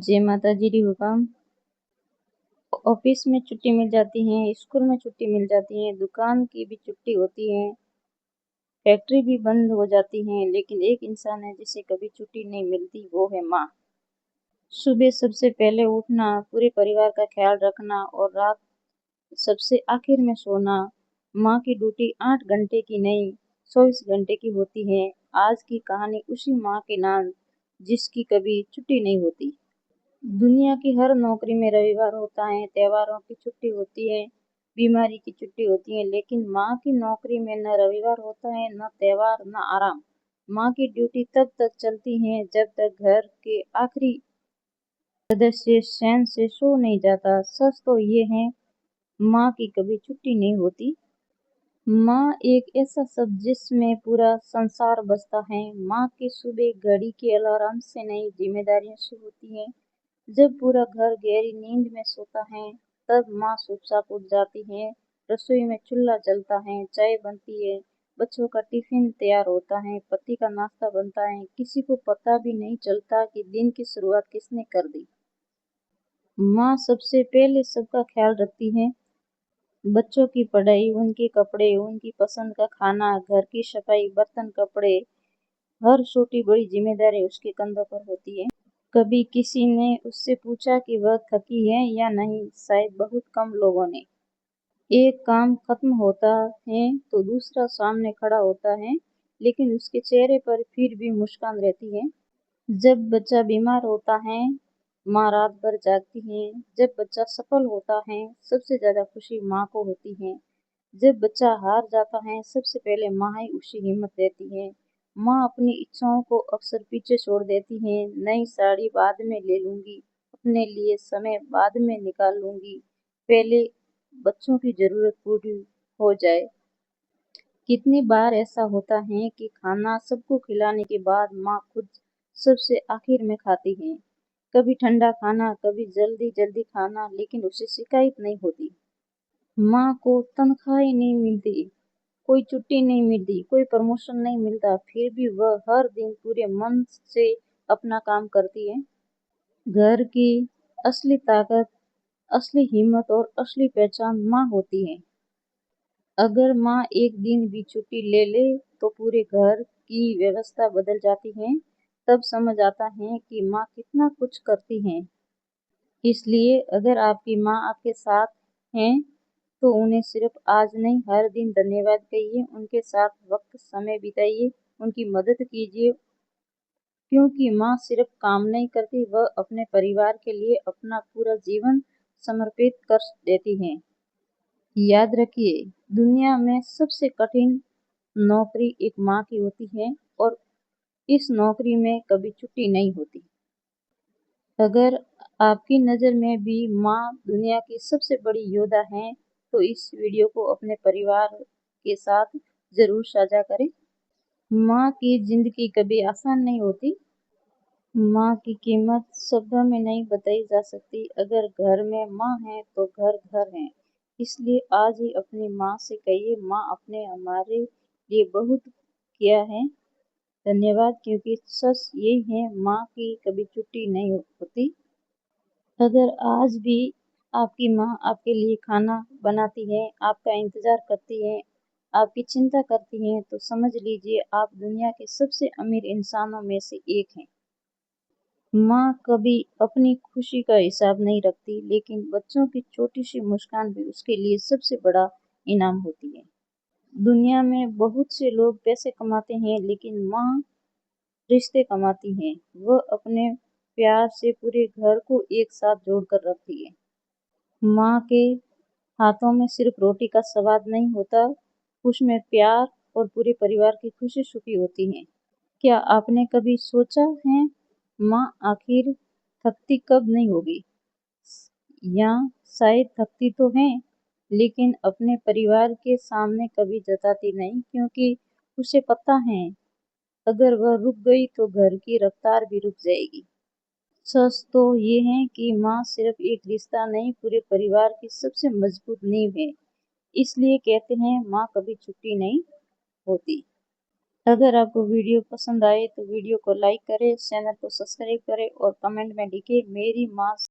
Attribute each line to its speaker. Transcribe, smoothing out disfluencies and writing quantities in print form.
Speaker 1: जय माता जी री हुकम। ऑफिस में छुट्टी मिल जाती है, स्कूल में छुट्टी मिल जाती है, दुकान की भी छुट्टी होती है, फैक्ट्री भी बंद हो जाती है, लेकिन एक इंसान है जिसे कभी छुट्टी नहीं मिलती, वो है माँ। सुबह सबसे पहले उठना, पूरे परिवार का ख्याल रखना और रात सबसे आखिर में सोना। माँ की ड्यूटी 8 घंटे की नहीं, 24 घंटे की होती है। आज की कहानी उसी माँ के नाम, जिसकी कभी छुट्टी नहीं होती। दुनिया की हर नौकरी में रविवार होता है, त्योहारों की छुट्टी होती है, बीमारी की छुट्टी होती है, लेकिन माँ की नौकरी में न रविवार होता है, न त्योहार, न आराम। माँ की ड्यूटी तब तक चलती है जब तक घर के आखिरी सदस्य चैन से सो नहीं जाता। सच तो ये है, माँ की कभी छुट्टी नहीं होती। माँ एक ऐसा शब्द जिसमें पूरा संसार बसता है। माँ की सुबह घड़ी के अलार्म से नहीं, जिम्मेदारियों से होती है। जब पूरा घर गहरी नींद में सोता है, तब माँ चुपचाप उठ जाती है। रसोई में चूल्हा जलता है, चाय बनती है, बच्चों का टिफिन तैयार होता है, पति का नाश्ता बनता है। किसी को पता भी नहीं चलता कि दिन की शुरुआत किसने कर दी। माँ सबसे पहले सबका ख्याल रखती है। बच्चों की पढ़ाई, उनके कपड़े, उनकी पसंद का खाना, घर की सफाई, बर्तन, कपड़े, हर छोटी बड़ी जिम्मेदारी उसके कंधों पर होती है। कभी किसी ने उससे पूछा कि वह थकी है या नहीं? शायद बहुत कम लोगों ने। एक काम खत्म होता है तो दूसरा सामने खड़ा होता है, लेकिन उसके चेहरे पर फिर भी मुस्कान रहती है। जब बच्चा बीमार होता है, माँ रात भर जागती है। जब बच्चा सफल होता है, सबसे ज्यादा खुशी माँ को होती है। जब बच्चा हार जाता है, सबसे पहले माँ ही उसे हिम्मत देती है। माँ अपनी इच्छाओं को अक्सर पीछे छोड़ देती है। नई साड़ी बाद में ले लूंगी, अपने लिए समय बाद में निकाल लूंगी, पहले बच्चों की जरूरत पूरी हो जाए। कितनी बार ऐसा होता है कि खाना सबको खिलाने के बाद माँ खुद सबसे आखिर में खाती है। कभी ठंडा खाना, कभी जल्दी जल्दी खाना, लेकिन उसे शिकायत नहीं होती। माँ को तनख्वाह ही नहीं मिलती, कोई छुट्टी नहीं मिलती, कोई प्रमोशन नहीं मिलता, फिर भी वह हर दिन पूरे मन से अपना काम करती है। घर की असली ताकत, असली हिम्मत और असली पहचान माँ होती है। अगर माँ एक दिन भी छुट्टी ले ले तो पूरे घर की व्यवस्था बदल जाती है। तब समझ आता है कि माँ कितना कुछ करती है। इसलिए अगर आपकी माँ आपके साथ हैं तो उन्हें सिर्फ आज नहीं, हर दिन धन्यवाद कहिए। उनके साथ वक्त समय बिताइए, उनकी मदद कीजिए, क्योंकि माँ सिर्फ काम नहीं करती, वह अपने परिवार के लिए अपना पूरा जीवन समर्पित कर देती हैं। याद रखिए, दुनिया में सबसे कठिन नौकरी एक माँ की होती है और इस नौकरी में कभी छुट्टी नहीं होती। अगर आपकी नज़र में भी माँ दुनिया की सबसे बड़ी योद्धा है, तो इस वीडियो को अपने परिवार के साथ जरूर साझा करें। माँ की जिंदगी कभी आसान नहीं होती। माँ की कीमत शब्दों में नहीं बताई जा सकती। अगर घर में माँ है तो घर घर है। इसलिए आज ही अपनी माँ से कहिए, माँ आपने हमारे लिए बहुत किया है, धन्यवाद। क्योंकि सच यही है, माँ की कभी छुट्टी नहीं होती। अगर आज भी आपकी माँ आपके लिए खाना बनाती है, आपका इंतजार करती है, आपकी चिंता करती है, तो समझ लीजिए आप दुनिया के सबसे अमीर इंसानों में से एक हैं। माँ कभी अपनी खुशी का हिसाब नहीं रखती, लेकिन बच्चों की छोटी सी मुस्कान भी उसके लिए सबसे बड़ा इनाम होती है। दुनिया में बहुत से लोग पैसे कमाते हैं, लेकिन माँ रिश्ते कमाती हैं। वह अपने प्यार से पूरे घर को एक साथ जोड़कर रखती है। माँ के हाथों में सिर्फ रोटी का स्वाद नहीं होता, उसमें प्यार और पूरे परिवार की खुशी छुपी होती है। क्या आपने कभी सोचा है, माँ आखिर थकती कब नहीं होगी? या शायद थकती तो है, लेकिन अपने परिवार के सामने कभी जताती नहीं, क्योंकि उसे पता है अगर वह रुक गई तो घर की रफ्तार भी रुक जाएगी। सच तो ये है कि माँ सिर्फ एक रिश्ता नहीं, पूरे परिवार की सबसे मजबूत नींव है। इसलिए कहते हैं, माँ कभी छुट्टी नहीं होती। अगर आपको वीडियो पसंद आए तो वीडियो को लाइक करें, चैनल को सब्सक्राइब करें और कमेंट में लिखें मेरी माँ।